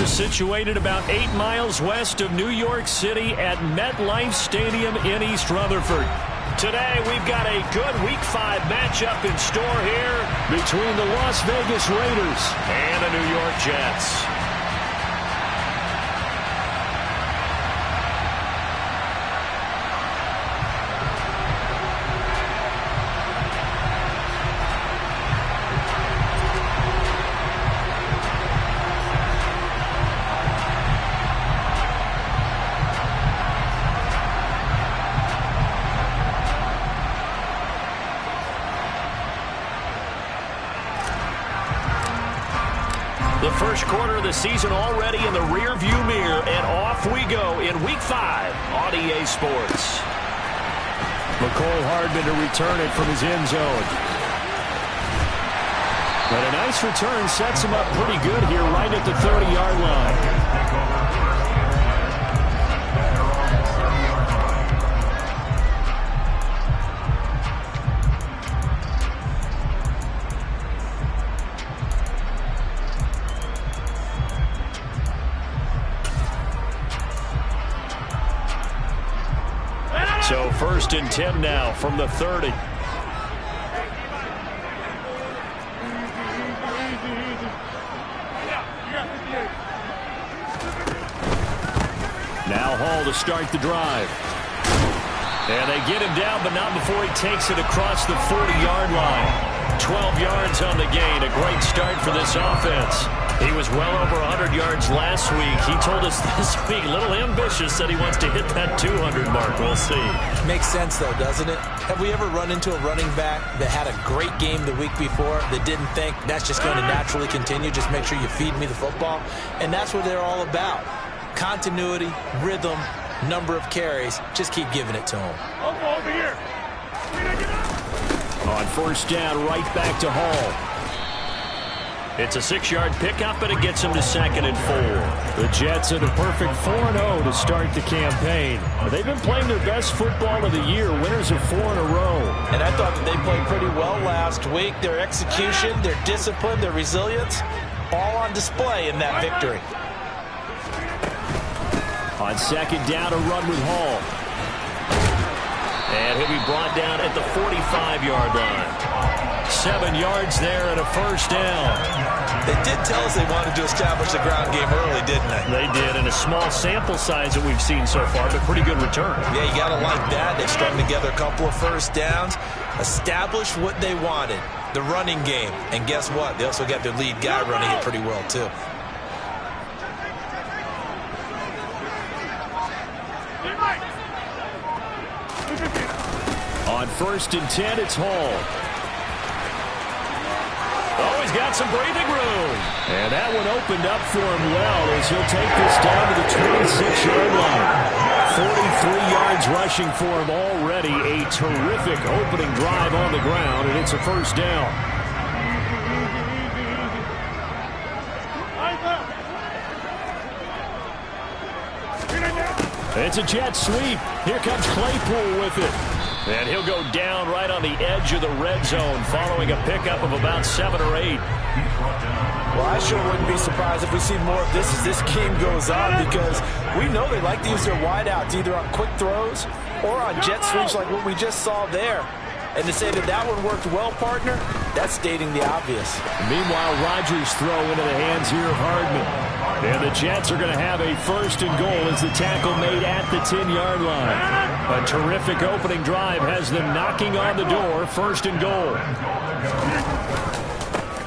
They're situated about 8 miles west of New York City at MetLife Stadium in East Rutherford. Today, we've got a good Week 5 matchup in store here between the Las Vegas Raiders and the New York Jets. The first quarter of the season already in the rear-view mirror, and off we go in Week 5 on EA Sports. McCole Hardman to return it from his end zone. But a nice return sets him up pretty good here right at the 30-yard line. So 1st and 10 now from the 30. Now Hall to start the drive. And they get him down, but not before he takes it across the 40-yard line. 12 yards on the gain. A great start for this offense. He was well over 100 yards last week. He told us this week, a little ambitious, that he wants to hit that 200 mark. We'll see. Makes sense, though, doesn't it? Have we ever run into a running back that had a great game the week before that didn't think that's just going to naturally continue? Just make sure you feed me the football. And that's what they're all about. Continuity, rhythm, number of carries. Just keep giving it to him. Over here. On 1st down, right back to Hall. It's a 6-yard pickup, but it gets him to 2nd and 4. The Jets at a perfect 4-0 to start the campaign. They've been playing their best football of the year, winners of 4 in a row. And I thought that they played pretty well last week. Their execution, their discipline, their resilience, all on display in that victory. On 2nd down, a run with Hall. And he'll be brought down at the 45-yard line. 7 yards there and a 1st down. They did tell us they wanted to establish the ground game early, didn't they? They did, and a small sample size that we've seen so far, but pretty good return. Yeah, you got to like that. They've strung together a couple of 1st downs, established what they wanted, the running game. And guess what? They also got their lead guy running it pretty well, too. On 1st and 10, it's Hall. Oh, he's got some breathing room. And that one opened up for him well as he'll take this down to the 26-yard line. 43 yards rushing for him already. A terrific opening drive on the ground, and it's a 1st down. It's a jet sweep. Here comes Claypool with it. And he'll go down right on the edge of the red zone following a pickup of about 7 or 8. Well, I sure wouldn't be surprised if we see more of this as this game goes on, because we know they like to use their wideouts either on quick throws or on jet sweeps like what we just saw there. And to say that that one worked well, partner, that's stating the obvious. Meanwhile, Rodgers throw into the hands here of Hardman. And the Jets are going to have a 1st and goal as the tackle made at the 10-yard line. A terrific opening drive has them knocking on the door. 1st and goal.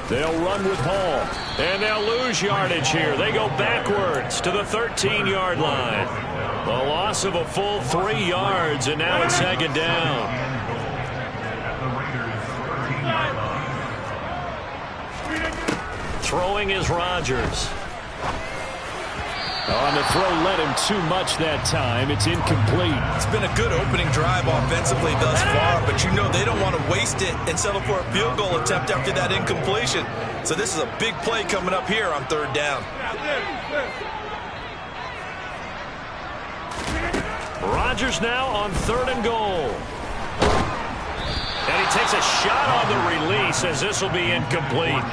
They'll run with Hall. And they'll lose yardage here. They go backwards to the 13-yard line. The loss of a full 3 yards, and now it's 2nd down. Throwing is Rodgers. On the throw, led him too much that time. It's incomplete. It's been a good opening drive offensively thus far, but you know they don't want to waste it and settle for a field goal attempt after that incompletion. So this is a big play coming up here on 3rd down. Rodgers now on 3rd and goal. And he takes a shot on the release as this will be incomplete.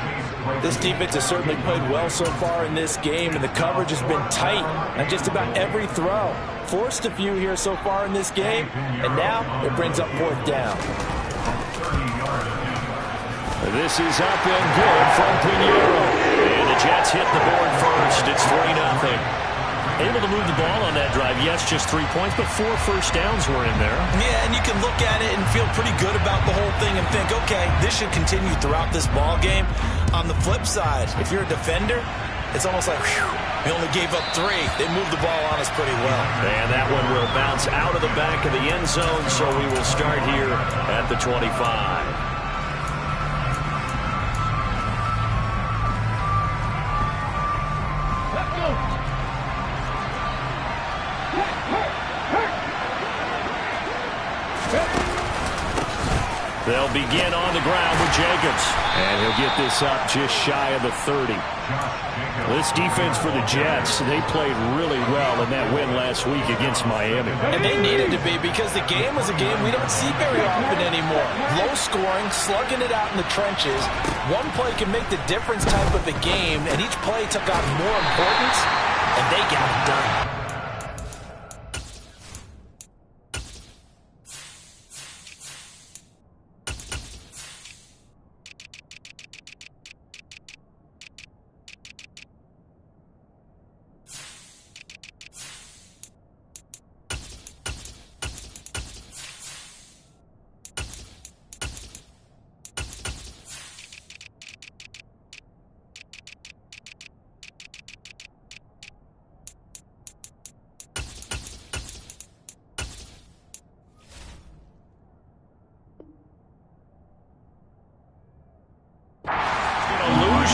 This defense has certainly played well so far in this game, and the coverage has been tight on just about every throw. Forced a few here so far in this game, and now it brings up 4th down. This is up and good from Pinheiro. And the Jets hit the board first. It's 3-0. Able to move the ball on that drive. Yes, just 3 points, but 4 first downs were in there. Yeah, and you can look at it and feel pretty good about the whole thing and think, okay, this should continue throughout this ball game. On the flip side, if you're a defender, it's almost like, whew, we only gave up 3. They moved the ball on us pretty well. And that one will bounce out of the back of the end zone, so we will start here at the 25. They'll begin on the ground with Jacobs. And he'll get this up just shy of the 30. This defense for the Jets, they played really well in that win last week against Miami. And they needed to be, because the game was a game we don't see very often anymore. Low scoring, slugging it out in the trenches. One play can make the difference type of a game, and each play took on more importance, and they got it done.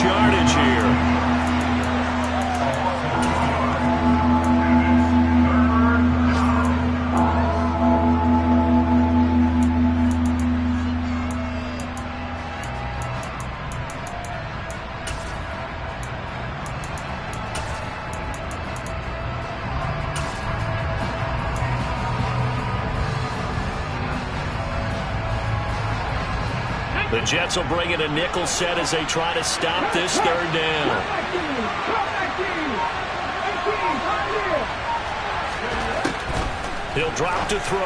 Yardage here. The Jets will bring in a nickel set as they try to stop this 3rd down. He'll drop to throw.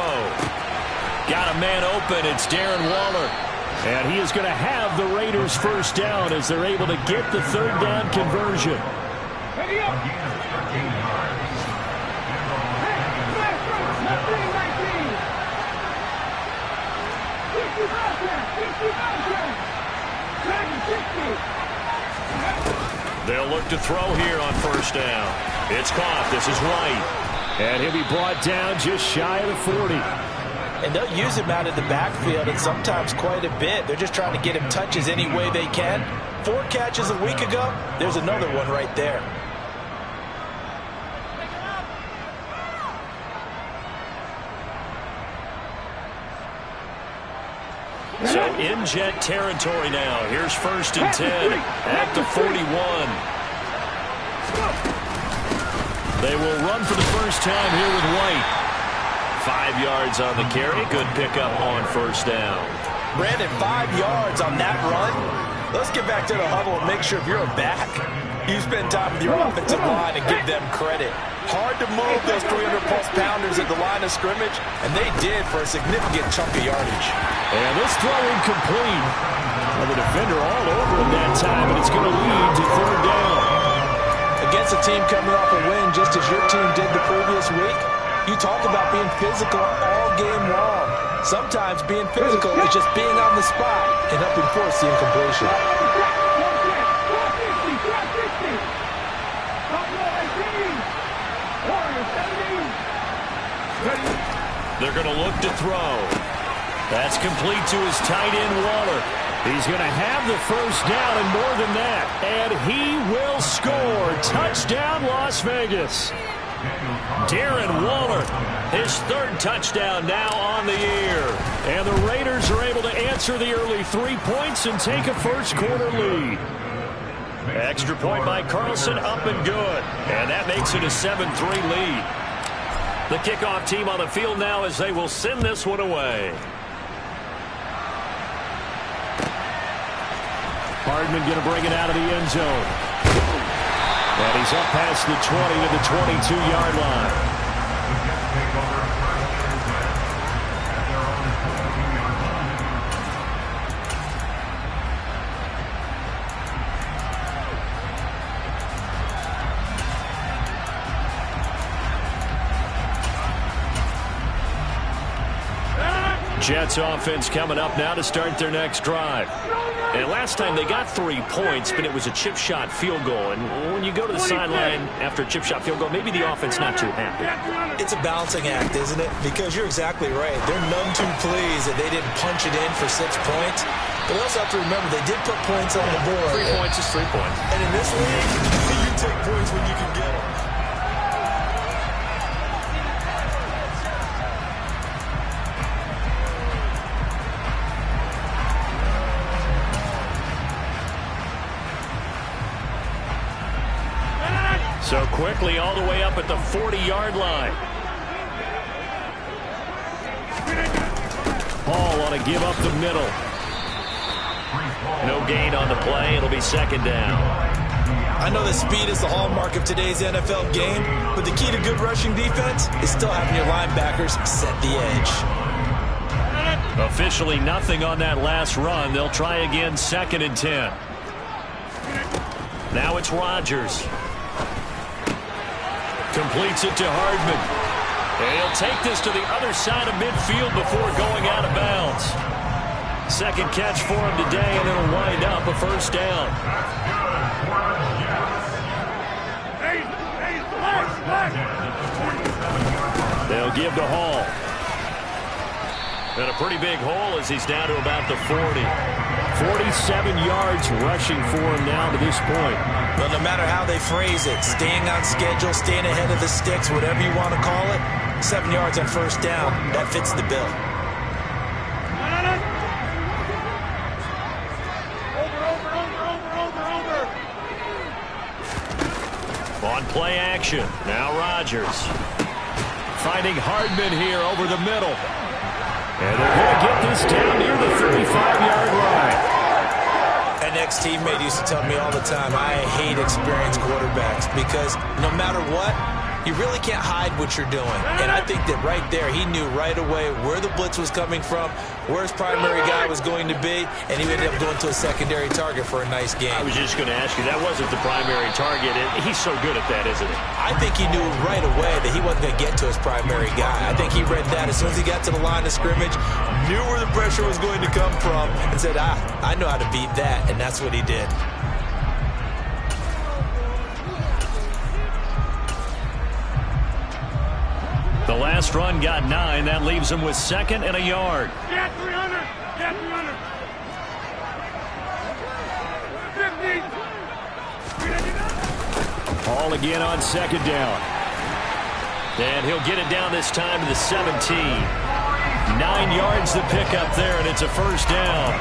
Got a man open. It's Darren Waller. And he is going to have the Raiders 1st down as they're able to get the 3rd down conversion. They'll look to throw here on 1st down. It's caught. This is White. And he'll be brought down just shy of the 40. And they'll use him out of the backfield, and sometimes quite a bit. They're just trying to get him touches any way they can. 4 catches a week ago. There's another one right there. So in Jet territory now. Here's 1st and 10 at the 41. They will run for the first time here with White. 5 yards on the carry. Good pickup on 1st down. Brandon, 5 yards on that run. Let's get back to the huddle and make sure if you're a back, you spend time with your offensive line and give them credit. Hard to move those 300-plus pounders at the line of scrimmage, and they did for a significant chunk of yardage. And this throw incomplete. Well, the defender all over him that time, and it's going to lead to 3rd down. Against a team coming off a win just as your team did the previous week, you talk about being physical all game long. Sometimes being physical is just being on the spot and helping force the incompletion. They're going to look to throw. That's complete to his tight end, Waller. He's going to have the 1st down and more than that. And he will score. Touchdown, Las Vegas. Darren Waller, his 3rd touchdown now on the year. And the Raiders are able to answer the early 3 points and take a 1st quarter lead. Extra point by Carlson, up and good. And that makes it a 7-3 lead. The kickoff team on the field now as they will send this one away. Hardman going to bring it out of the end zone. And he's up past the 20 to the 22-yard line. Jets offense coming up now to start their next drive. And last time they got 3 points, but it was a chip shot field goal. And when you go to the sideline after a chip shot field goal, maybe the offense not too happy. It's a balancing act, isn't it? Because you're exactly right. They're none too pleased that they didn't punch it in for 6 points. But they also have to remember they did put points on the board. 3 points is 3 points. And in this league, you take points when you can get them. So quickly all the way up at the 40-yard line. Hall on a give up the middle. No gain on the play. It'll be second down. I know that speed is the hallmark of today's NFL game, but the key to good rushing defense is still having your linebackers set the edge. Officially nothing on that last run. They'll try again, 2nd and 10. Now it's Rodgers. Completes it to Hardman. And he'll take this to the other side of midfield before going out of bounds. Second catch for him today, and it'll wind up a first down. They'll give to Hall. And a pretty big hole as he's down to about the 40. 47 yards rushing for him now to this point. Well, no matter how they phrase it, staying on schedule, staying ahead of the sticks, whatever you want to call it, 7 yards on first down, that fits the bill. On play action, now Rodgers. Finding Hardman here over the middle. And they're going to get this down near the 35-yard line. An ex-teammate used to tell me all the time, I hate experienced quarterbacks because no matter what, you really can't hide what you're doing. And I think that right there, he knew right away where the blitz was coming from, where his primary guy was going to be, and he ended up going to a secondary target for a nice game. I was just going to ask you, that wasn't the primary target. He's so good at that, isn't he? I think he knew right away that he wasn't going to get to his primary guy. I think he read that as soon as he got to the line of scrimmage, knew where the pressure was going to come from, and said, I know how to beat that, and that's what he did. The last run got 9. That leaves him with 2nd and a yard. Get 300. Get 300. 50. Hall again on 2nd down. And he'll get it down this time to the 17. 9 yards to pick up there, and it's a first down.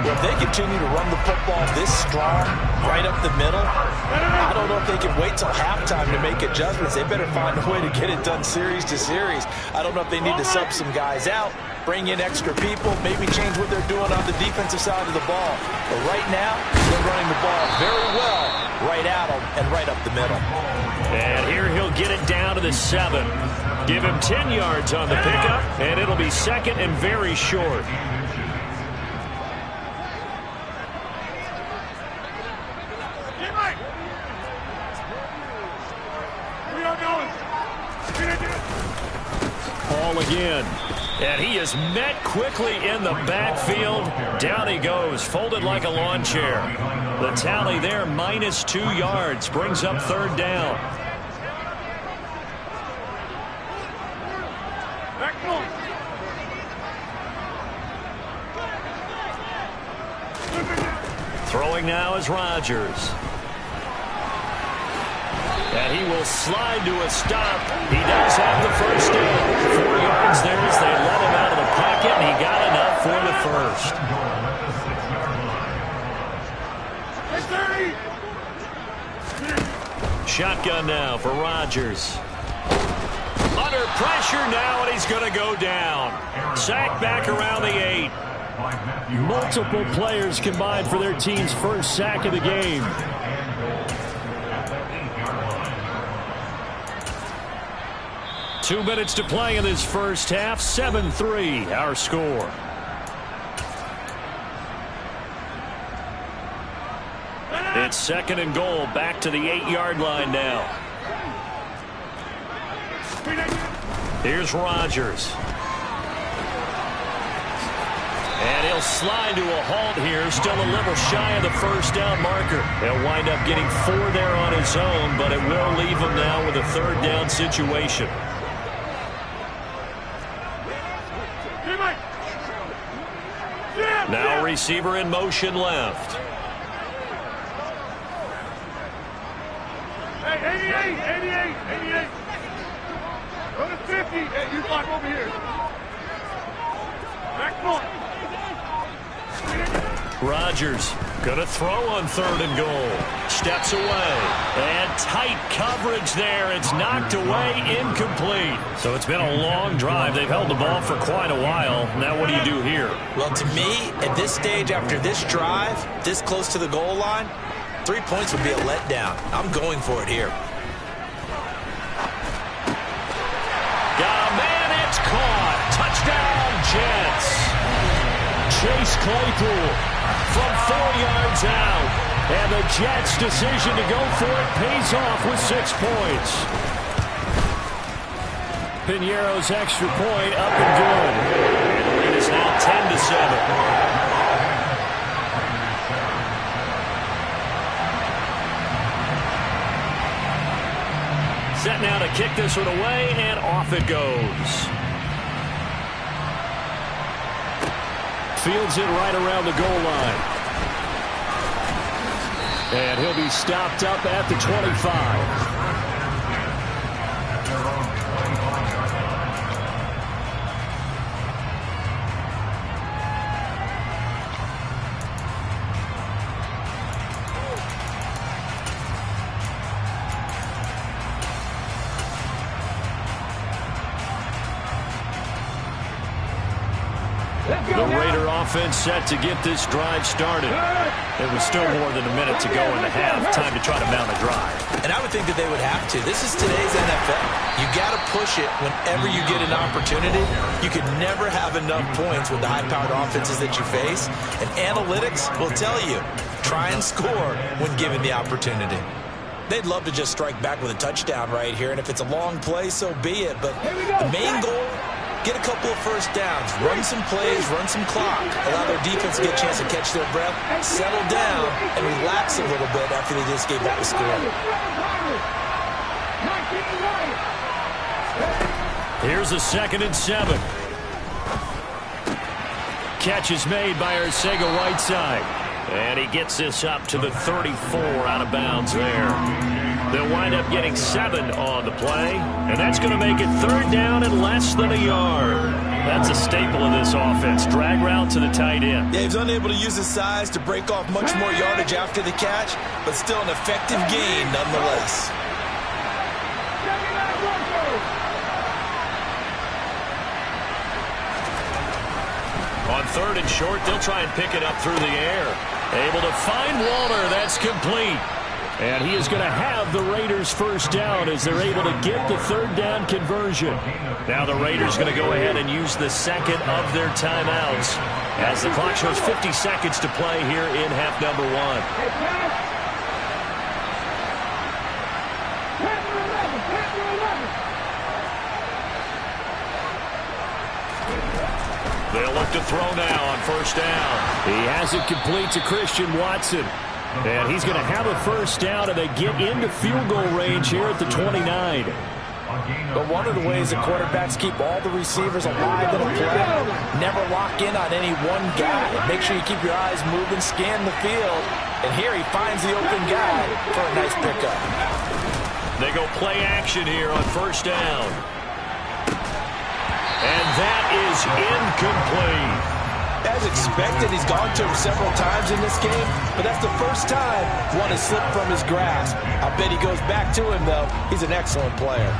Well, if they continue to run the football this strong, right up the middle, I don't know if they can wait till halftime to make adjustments. They better find a way to get it done series to series. I don't know if they need to sub some guys out, bring in extra people, maybe change what they're doing on the defensive side of the ball. But right now, they're running the ball very well right at them and right up the middle. And here he'll get it down to the 7. Give him 10 yards on the pickup, and it'll be 2nd and very short. Hall again. And he is met quickly in the backfield. Down he goes, folded like a lawn chair. The tally there, -2 yards, brings up 3rd down. Throwing now is Rodgers. And he will slide to a stop. He does have the first down. 4 yards there as they let him out of the pocket, and he got enough for the first. Shotgun now for Rodgers. Under pressure now, and he's going to go down. Sacked back around the 8. Multiple players combined for their team's first sack of the game. Two minutes to play in this first half. 7-3, our score. It's second and goal, back to the 8-yard line now. Here's Rodgers. And he'll slide to a halt here, still a little shy of the first down marker. He'll wind up getting 4 there on his own, but it will leave him now with a third down situation. Now receiver in motion left. Hey, 88. Go to 50. Hey, you block over here. Back point. Rodgers gonna throw on third and goal. Steps away. And tight coverage there. It's knocked away, incomplete. So it's been a long drive. They've held the ball for quite a while. Now what do you do here? Well, to me, at this stage, after this drive, this close to the goal line, 3 points would be a letdown. I'm going for it here. Got a man, it's caught. Touchdown, Jets. Chase Claypool from 4 yards out. And the Jets' decision to go for it pays off with 6 points. Piñeiro's extra point up and good. And the lead is now 10-7. Set now to kick this one away, and off it goes. Fields it right around the goal line. And he'll be stopped up at the 25. The Raider offense set to get this drive started. It was still more than a minute to go in the half. Time to try to mount a drive. And I would think that they would have to. This is today's NFL. You got to push it whenever you get an opportunity. You can never have enough points with the high-powered offenses that you face. And analytics will tell you, try and score when given the opportunity. They'd love to just strike back with a touchdown right here. And if it's a long play, so be it. But the main goal, get a couple of first downs, run some plays, run some clock, allow their defense to get a chance to catch their breath, settle down, and relax a little bit after they just gave up the score. Here's a 2nd and 7. Catch is made by Arcega-Whiteside. And he gets this up to the 34 out of bounds there. They'll wind up getting 7 on the play, and that's going to make it third down and less than a yard. That's a staple of this offense. Drag route to the tight end. Yeah, he's unable to use his size to break off much more yardage after the catch, but still an effective gain nonetheless. On 3rd and short, they'll try and pick it up through the air. Able to find Waller. That's complete. And he is going to have the Raiders first down as they're able to get the third down conversion. Now the Raiders going to go ahead and use the second of their timeouts as the clock shows 50 seconds to play here in half number 1. They'll look to throw now on first down. He has it complete to Christian Watson. And he's going to have a first down, and they get into field goal range here at the 29. But one of the ways that quarterbacks keep all the receivers alive in a play, never lock in on any one guy. Make sure you keep your eyes moving, scan the field. And here he finds the open guy for a nice pickup. They go play action here on first down. And that is incomplete. As expected, he's gone to him several times in this game, but that's the first time one has slipped from his grasp. I bet he goes back to him, though. He's an excellent player.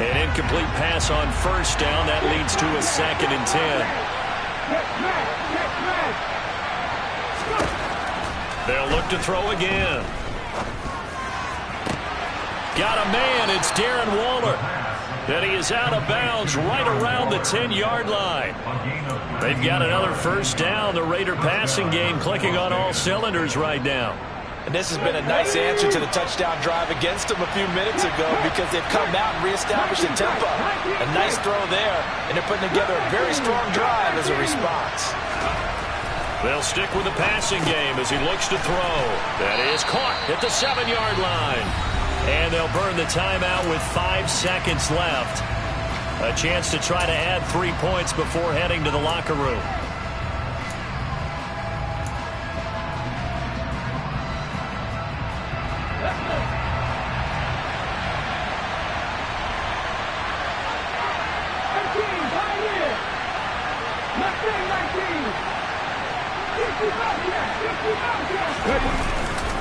An incomplete pass on first down. That leads to a 2nd and 10. They'll look to throw again. Got a man. It's Darren Waller. And he is out of bounds right around the 10-yard line. They've got another first down. The Raider passing game clicking on all cylinders right now. And this has been a nice answer to the touchdown drive against them a few minutes ago because they've come out and reestablished the tempo. A nice throw there, and they're putting together a very strong drive as a response. They'll stick with the passing game as he looks to throw. That is caught at the 7-yard line. And they'll burn the timeout with 5 seconds left. A chance to try to add 3 points before heading to the locker room.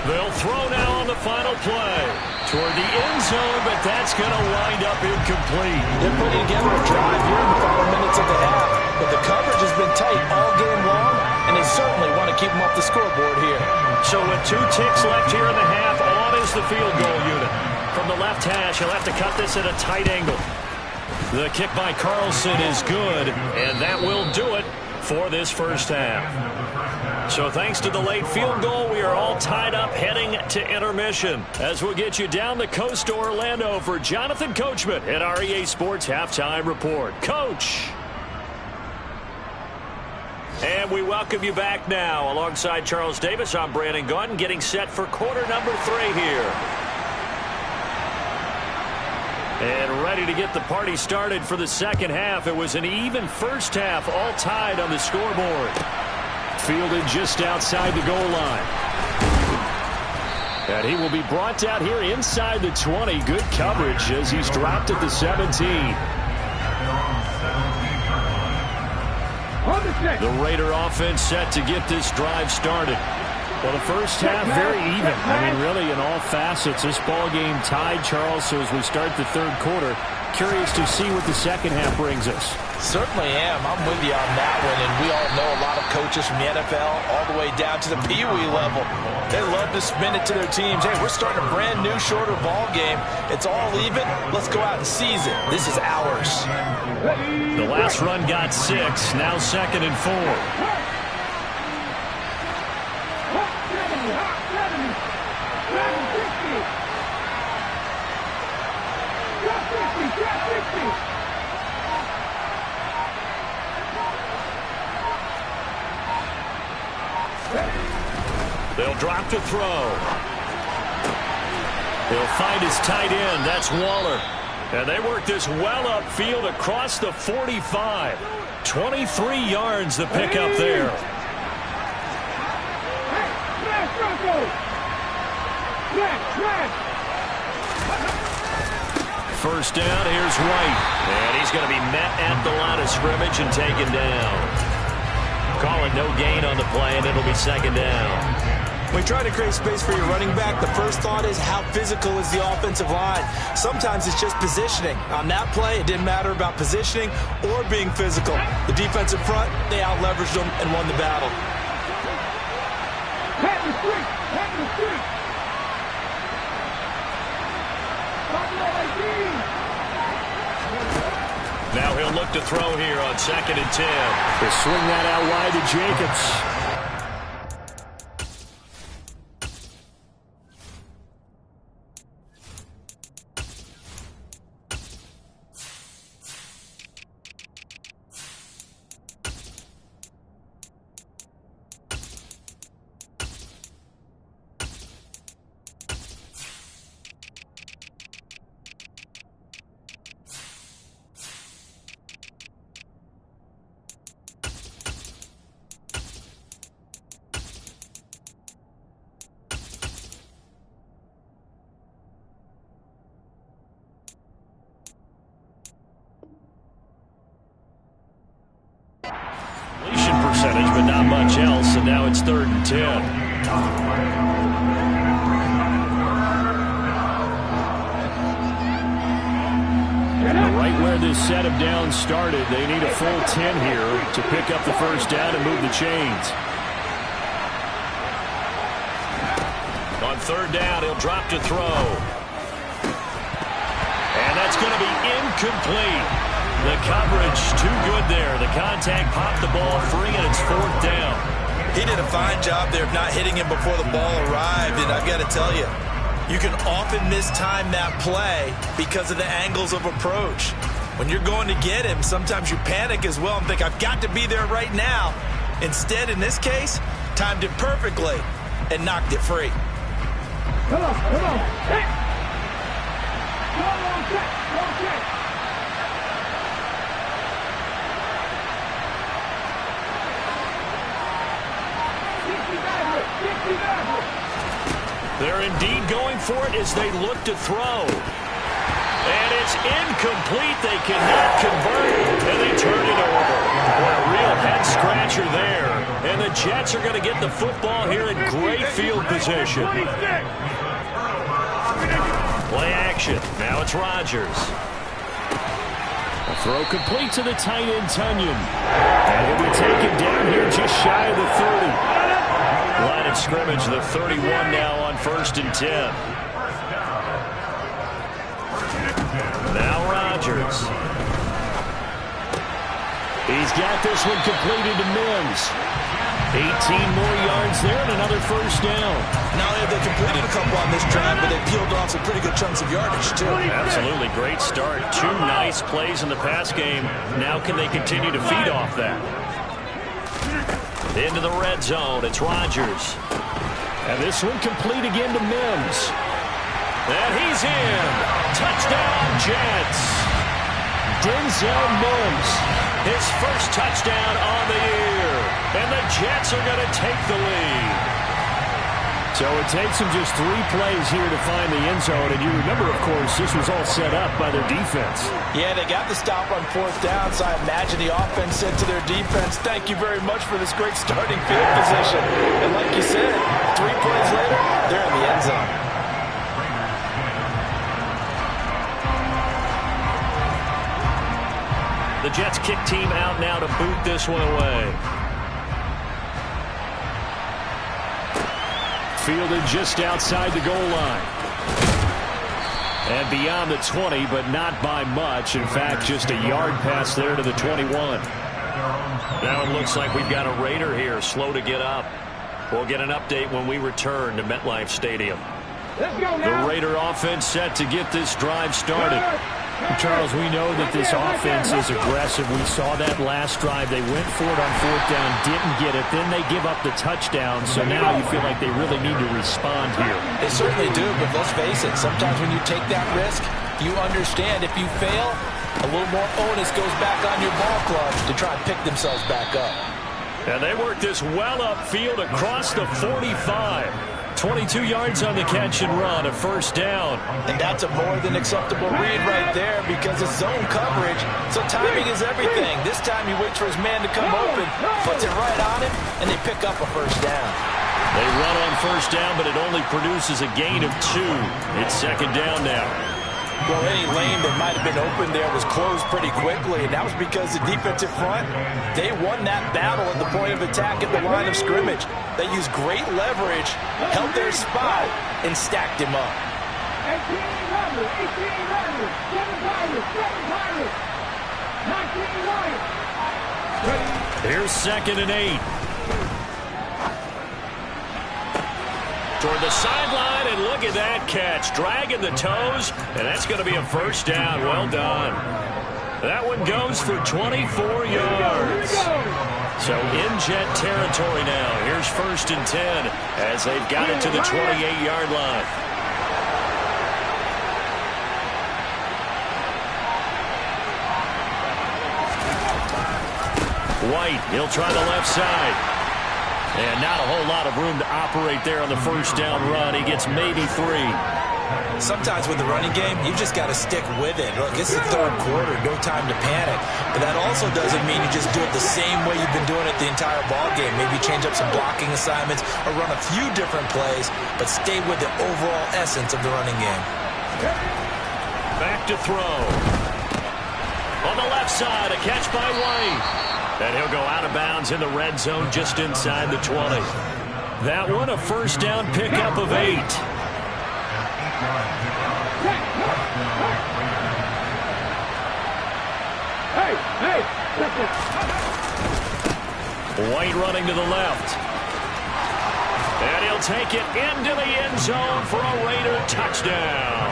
They'll throw now on the final play toward the end zone, but that's going to wind up incomplete. They're putting together a drive here in the final minutes of the half, but the coverage has been tight all game long, and they certainly want to keep them off the scoreboard here. So with 2 ticks left here in the half, on is the field goal unit. From the left hash, he'll have to cut this at a tight angle. The kick by Carlson is good, and that will do it for this first half. So thanks to the late field goal, we are all tied up heading to intermission. As we'll get you down the coast to Orlando for Jonathan Coachman at our EA Sports Halftime Report. Coach! And we welcome you back now. Alongside Charles Davis, I'm Brandon Gunn, getting set for quarter number 3 here. And ready to get the party started for the second half. It was an even first half, all tied on the scoreboard. Fielded just outside the goal line. And he will be brought out here inside the 20. Good coverage as he's dropped at the 17. The Raider offense set to get this drive started. Well, the first half, very even. I mean, really, in all facets, this ball game tied, Charles. So as we start the third quarter, curious to see what the second half brings us. Certainly am. I'm with you on that one. And we all know a lot of coaches from the NFL all the way down to the Pee Wee level. They love to spin it to their teams. Hey, we're starting a brand new, shorter ball game. It's all even. Let's go out and seize it. This is ours. The last run got 6. Now 2nd and 4. They'll drop to throw. He'll find his tight end. That's Waller. And they work this well upfield across the 45. 23 yards the pickup there. First down, here's White. And he's going to be met at the line of scrimmage and taken down. Calling no gain on the play, and it'll be 2nd down. When you try to create space for your running back, the first thought is how physical is the offensive line. Sometimes it's just positioning. On that play, it didn't matter about positioning or being physical. The defensive front, they out-leveraged them and won the battle. Now he'll look to throw here on 2nd and 10. He'll swing that out wide to Jacobs. Percentage, but not much else, and now it's 3rd and 10. hard to set him down started. They need a full 10 here to pick up the first down and move the chains. On third down, he'll drop to throw. And that's going to be incomplete. The coverage too good there. The contact popped the ball free, and it's fourth down. He did a fine job there of not hitting him before the ball arrived, and I've got to tell you, you can often mistime that play because of the angles of approach. When you're going to get him, sometimes you panic as well and think, I've got to be there right now. Instead, in this case, timed it perfectly and knocked it free. Come on, come on. Hey. Come on, check, come on, check. They're indeed going for it as they look to throw. And it's incomplete. They cannot convert, and they turn it over. What a real head-scratcher there. And the Jets are going to get the football here in great field position. Play action. Now it's Rodgers. A throw complete to the tight end, Tunyon. And he'll be taken down here just shy of the 30. Line of scrimmage, the 31 now on 1st and 10. Now Rodgers. He's got this one completed to Mims. 18 more yards there and another first down. Not only have they completed a couple on this drive, but they peeled off some pretty good chunks of yardage, too. Absolutely great start. 2 nice plays in the pass game. Now can they continue to feed off that? Into the red zone, it's Rodgers. And this one complete again to Mims. And he's in. Touchdown, Jets. Denzel Mims, his first touchdown on the year. And the Jets are going to take the lead. So it takes them just 3 plays here to find the end zone. And you remember, of course, this was all set up by their defense. Yeah, they got the stop on 4th down, so I imagine the offense said to their defense, thank you very much for this great starting field position. And like you said, 3 plays later, they're in the end zone. The Jets kick team out now to boot this one away. Fielded just outside the goal line. And beyond the 20, but not by much. In fact, just a yard pass there to the 21. Now it looks like we've got a Raider here, slow to get up. We'll get an update when we return to MetLife Stadium. The Raider offense set to get this drive started. Charles, we know that this offense is aggressive. We saw that last drive. They went for it on 4th down, didn't get it. Then they give up the touchdown. So now you feel like they really need to respond here. They certainly do, but let's face it. Sometimes when you take that risk, you understand if you fail, a little more onus goes back on your ball club to try and pick themselves back up. And they work this well upfield across the 45. 22 yards on the catch and run, a first down. And that's a more than acceptable read right there because it's zone coverage, so timing is everything. This time he waits for his man to come open, puts it right on him, and they pick up a first down. They run on first down, but it only produces a gain of 2. It's second down now. Well, any lane that might have been open there was closed pretty quickly, and that was because the defensive front, they won that battle at the point of attack at the line of scrimmage. They used great leverage, held their spot, and stacked him up. 18 runners, 18 runners, 7 runners, 7 runners, 19 runners. Here's 2nd and 8. Toward the sideline, and look at that catch. Dragging the toes, and that's going to be a first down. Well done. That one goes for 24 yards. So in Jet territory now. Here's 1st and 10 as they've got it to the 28-yard line. White, he'll try the left side. And not a whole lot of room to operate there on the first down run. He gets maybe 3. Sometimes with the running game, you just got to stick with it. Look, it's the 3rd quarter, no time to panic. But that also doesn't mean you just do it the same way you've been doing it the entire ball game. Maybe change up some blocking assignments or run a few different plays, but stay with the overall essence of the running game. Back to throw. On the left side, a catch by White. And he'll go out of bounds in the red zone just inside the 20. That one a first down pickup of 8. White running to the left. And he'll take it into the end zone for a Raider touchdown.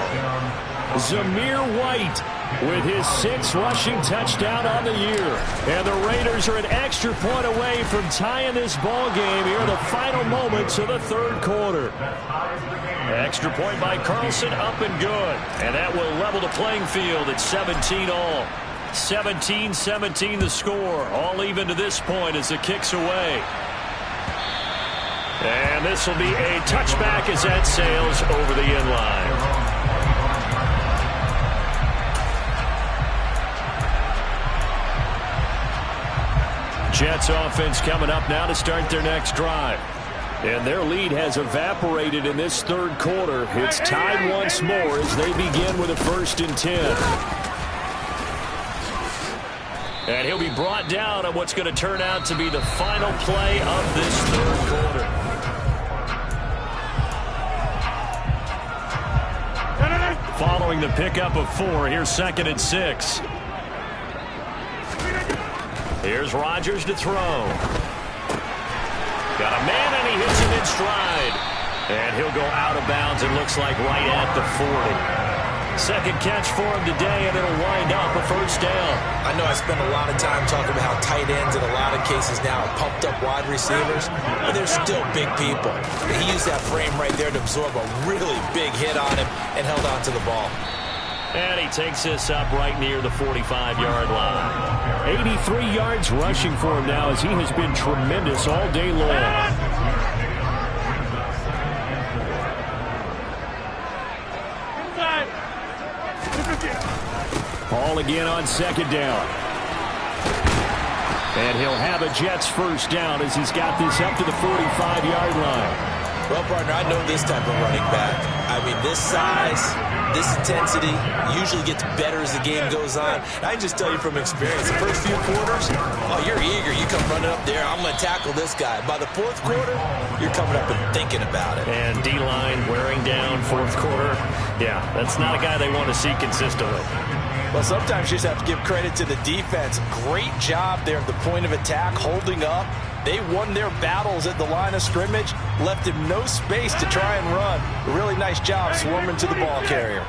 Zamir White with his 6th rushing touchdown on the year. And the Raiders are an extra point away from tying this ball game here in the final moments of the third quarter. Extra point by Carlson, up and good. And that will level the playing field at 17 all. 17-17 the score. All even to this point as the kick's away. And this will be a touchback as that sails over the end line. Jets offense coming up now to start their next drive. And their lead has evaporated in this third quarter. It's tied once more as they begin with a 1st and 10. And he'll be brought down on what's going to turn out to be the final play of this third quarter. Following the pickup of 4, here's 2nd and 6. Here's Rodgers to throw. Got a man, and he hits him in stride. And he'll go out of bounds, it looks like, right at the 40. Second catch for him today, and it'll wind up a first down. I know I spend a lot of time talking about how tight ends in a lot of cases now are pumped up wide receivers, but they're still big people. He used that frame right there to absorb a really big hit on him and held on to the ball. And he takes this up right near the 45-yard line. 83 yards rushing for him now as he has been tremendous all day long. Ball again on 2nd down. And he'll have a Jets first down as he's got this up to the 45-yard line. Well, partner, I know this type of running back. I mean, this size, this intensity usually gets better as the game goes on. I can just tell you from experience, the first few quarters, oh, you're eager. You come running up there, I'm going to tackle this guy. By the 4th quarter, you're coming up and thinking about it. And D-line wearing down 4th quarter. Yeah, that's not a guy they want to see consistently. Well, sometimes you just have to give credit to the defense. Great job there at the point of attack, holding up. They won their battles at the line of scrimmage, left him no space to try and run. A really nice job swarming to the ball carrier.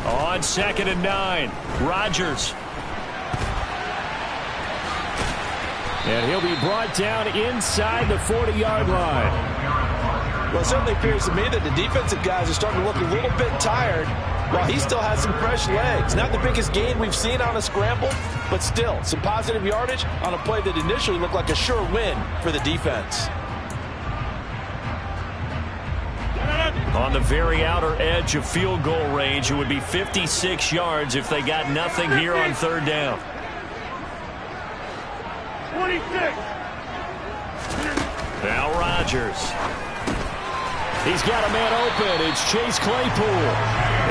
On 2nd and 9, Rodgers. And he'll be brought down inside the 40-yard line. Well, it certainly appears to me that the defensive guys are starting to look a little bit tired while he still has some fresh legs. Not the biggest gain we've seen on a scramble, but still some positive yardage on a play that initially looked like a sure win for the defense. On the very outer edge of field goal range, it would be 56 yards if they got nothing here on 3rd down. 26. Now Rodgers. He's got a man open. It's Chase Claypool.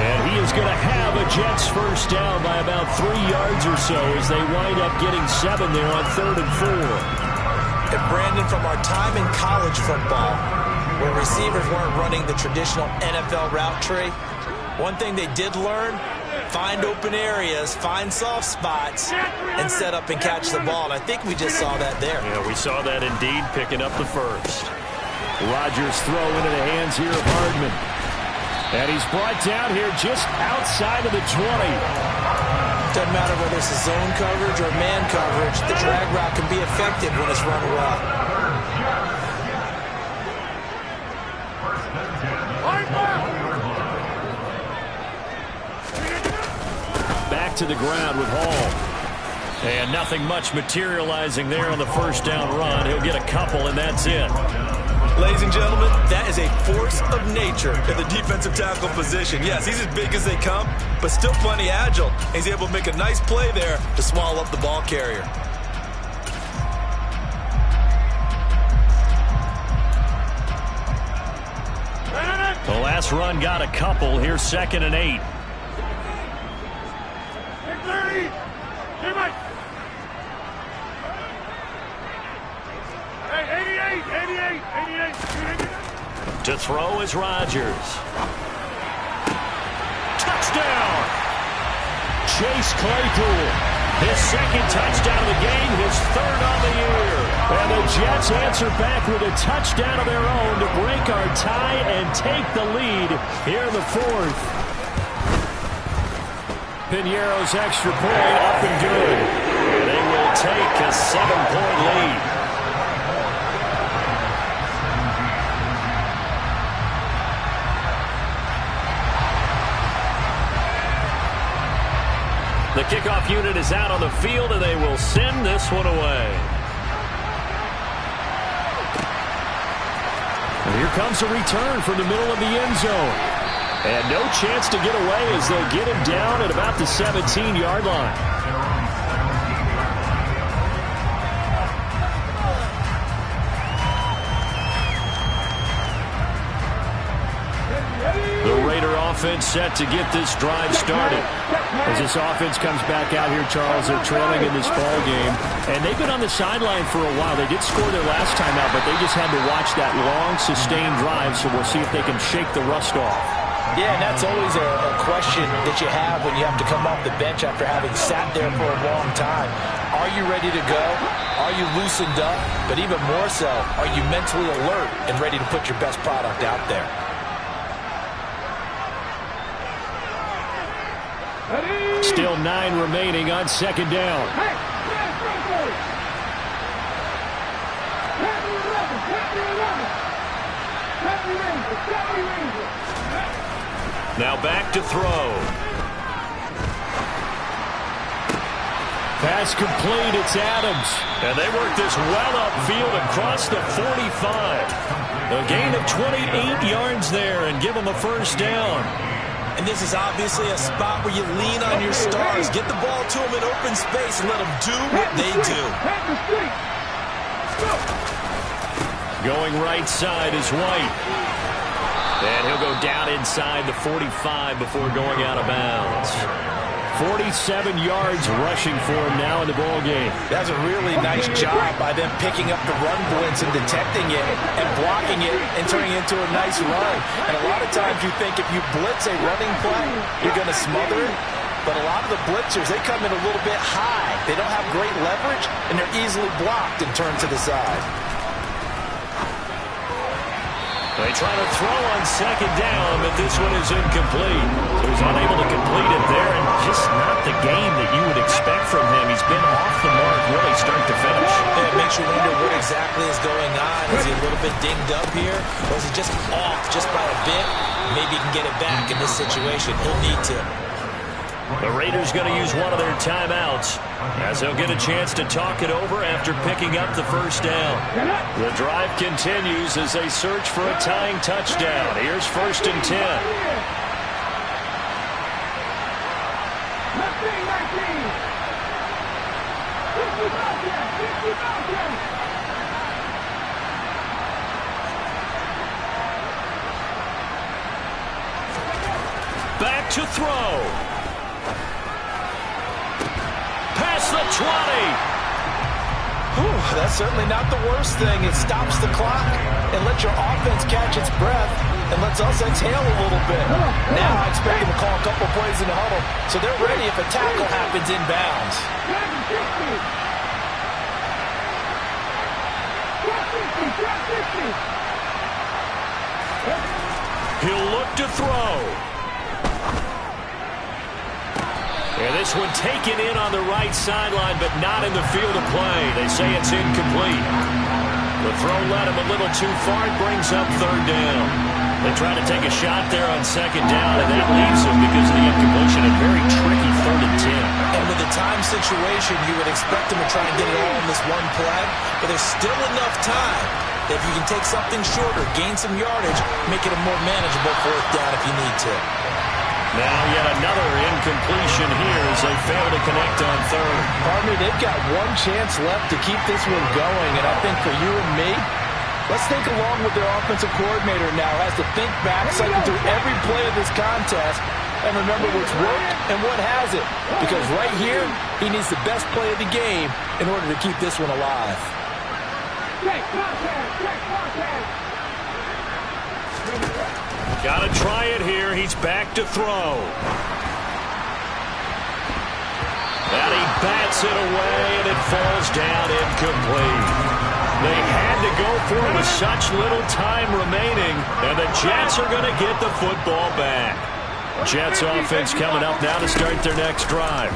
And he is going to have a Jets first down by about 3 yards or so as they wind up getting 7 there on 3rd and 4. And Brandon, from our time in college football, where receivers weren't running the traditional NFL route tree, one thing they did learn, find open areas, find soft spots, and set up and catch the ball. And I think we just saw that there. Yeah, we saw that indeed, picking up the first. Rodgers throw into the hands here of Hardman. And he's brought down here just outside of the 20. Doesn't matter whether it's a zone coverage or man coverage, the drag route can be effective when it's run well. Back to the ground with Hall. And nothing much materializing there on the first down run. He'll get a couple, and that's it. Ladies and gentlemen, that is a force of nature in the defensive tackle position. Yes, he's as big as they come, but still plenty agile. He's able to make a nice play there to swallow up the ball carrier. The last run got a couple. Here's 2nd and 8. 30. Hey, Mike. Hey, 88. To throw is Rodgers. Touchdown! Chase Claypool. His 2nd touchdown of the game, his 3rd on the year. And the Jets answer back with a touchdown of their own to break our tie and take the lead here in the 4th. Piñeiro's extra point up and good. And they will take a 7-point lead. The kickoff unit is out on the field, and they will send this one away. And here comes a return from the middle of the end zone. And no chance to get away as they'll get him down at about the 17-yard line. The Raider offense set to get this drive started. As this offense comes back out here, Charles, they're trailing in this ball game. And they've been on the sideline for a while. They did score their last time out, but they just had to watch that long, sustained drive, so we'll see if they can shake the rust off. Yeah, and that's always a question that you have when you have to come off the bench after having sat there for a long time. Are you ready to go? Are you loosened up? But even more so, are you mentally alert and ready to put your best product out there? Still 9 remaining on 2nd down. Now back to throw. Pass complete. It's Adams. And they work this well upfield across the 45. A gain of 28 yards there and give them a 1st down. And this is obviously a spot where you lean on your stars. Get the ball to them in open space and let them do what they do. Going right side is White. And he'll go down inside the 45 before going out of bounds. 47 yards rushing for him now in the ball game. That's a really nice job by them picking up the run blitz and detecting it and blocking it and turning it into a nice run. And a lot of times you think if you blitz a running play, you're going to smother it. But a lot of the blitzers, they come in a little bit high. They don't have great leverage, and they're easily blocked and turned to the side. They try to throw on 2nd down, but this one is incomplete. So he's unable to complete it there, and just not the game that you would expect from him. He's been off the mark really start to finish. Yeah, it makes you wonder what exactly is going on. Is he a little bit dinged up here, or is he just off just by a bit? Maybe he can get it back in this situation. He'll need to. The Raiders going to use one of their timeouts as they'll get a chance to talk it over after picking up the 1st down. The drive continues as they search for a tying touchdown. Here's 1st and 10. Back to throw. Past the 20. Whew, that's certainly not the worst thing. It stops the clock and lets your offense catch its breath and lets us exhale a little bit. Now I expect them to call a couple plays in the huddle so they're ready if a tackle happens inbounds. He'll look to throw. And this one taken in on the right sideline, but not in the field of play. They say it's incomplete. The throw led him a little too far. It brings up 3rd down. They try to take a shot there on 2nd down, and that leaves them because of the incompletion. A very tricky 3rd and 10. And with the time situation, you would expect them to try and get it all in this one play, but there's still enough time that if you can take something shorter, gain some yardage, make it a more manageable 4th down if you need to. Now yet another incompletion here as they fail to connect on 3rd. Partner, they've got one chance left to keep this one going, and I think for you and me, Let's think along with their offensive coordinator now has to think back, cycle through every play of this contest, and remember what's worked and what hasn't. Because right here, he needs the best play of the game in order to keep this one alive. Got to try it here. He's back to throw. And he bats it away, and it falls down incomplete. They had to go for it with such little time remaining, and the Jets are going to get the football back. Jets offense coming up now to start their next drive.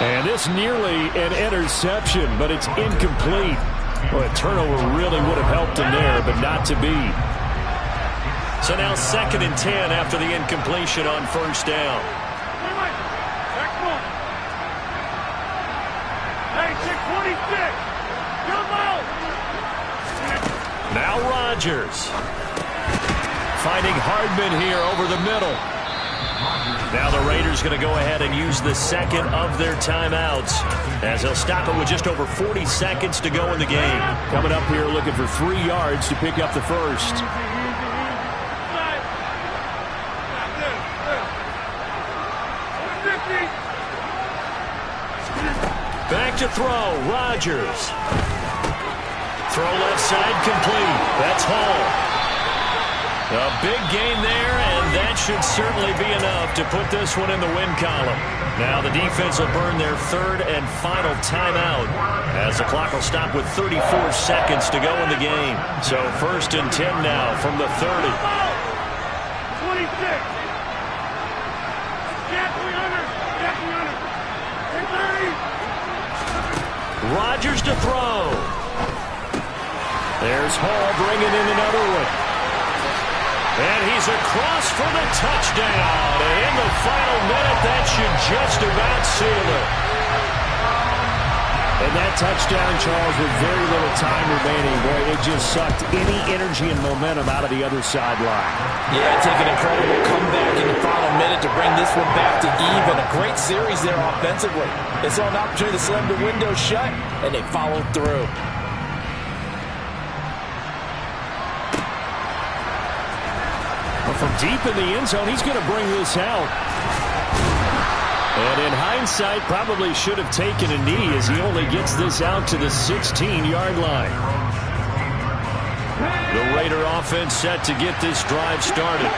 And this nearly an interception, but it's incomplete. Well, a turnover really would have helped him there, but not to be. So now 2nd and 10 after the incompletion on first down. Now Rodgers. Finding Hardman here over the middle. Now the Raiders going to go ahead and use the second of their timeouts as they'll stop it with just over 40 seconds to go in the game. Coming up here looking for 3 yards to pick up the first. Back to throw, Rodgers. Throw left side complete. That's Hall. A big gain there, and that should certainly be enough to put this one in the win column. Now the defense will burn their 3rd and final timeout as the clock will stop with 34 seconds to go in the game. So 1st and 10 now from the 30. 26. Rodgers to throw. There's Hall bringing in another one. And he's across for the touchdown. And in the final minute, that should just about seal it. And that touchdown, Charles, with very little time remaining. Boy, it just sucked any energy and momentum out of the other sideline. Yeah, take an incredible comeback in the final minute to bring this one back to even. A great series there offensively. They saw an opportunity to slam the window shut, and they followed through. From deep in the end zone, he's going to bring this out. And in hindsight, probably should have taken a knee as he only gets this out to the 16-yard line. The Raider offense set to get this drive started.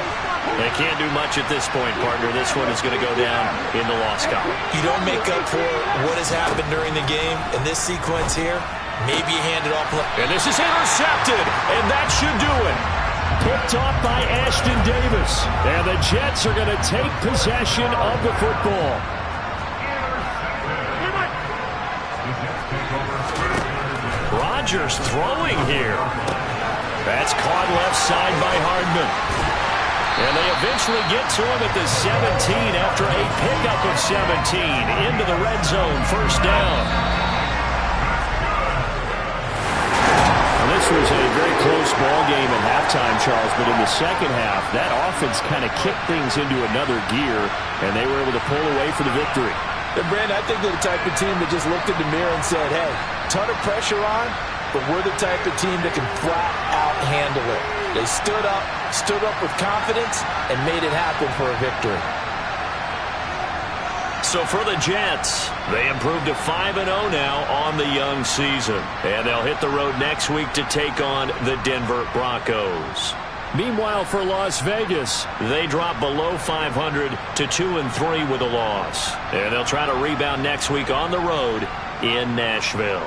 They can't do much at this point, partner. This one is going to go down in the loss column. You don't make up for what has happened during the game. In this sequence here, maybe you hand it off. And this is intercepted, and that should do it. Picked off by Ashton Davis. And the Jets are going to take possession of the football. Rodgers throwing here. That's caught left side by Hardman. And they eventually get to him at the 17 after a pickup of 17 into the red zone. First down. This was a very close ball game at halftime, Charles, but in the second half, that offense kind of kicked things into another gear, and they were able to pull away for the victory. And Brandon, I think they're the type of team that just looked in the mirror and said, hey, ton of pressure on, but we're the type of team that can flat out handle it. They stood up with confidence, and made it happen for a victory. So for the Jets, they improved to 5-0 now on the young season. And they'll hit the road next week to take on the Denver Broncos. Meanwhile, for Las Vegas, they drop below 500 to 2-3 with a loss. And they'll try to rebound next week on the road in Nashville.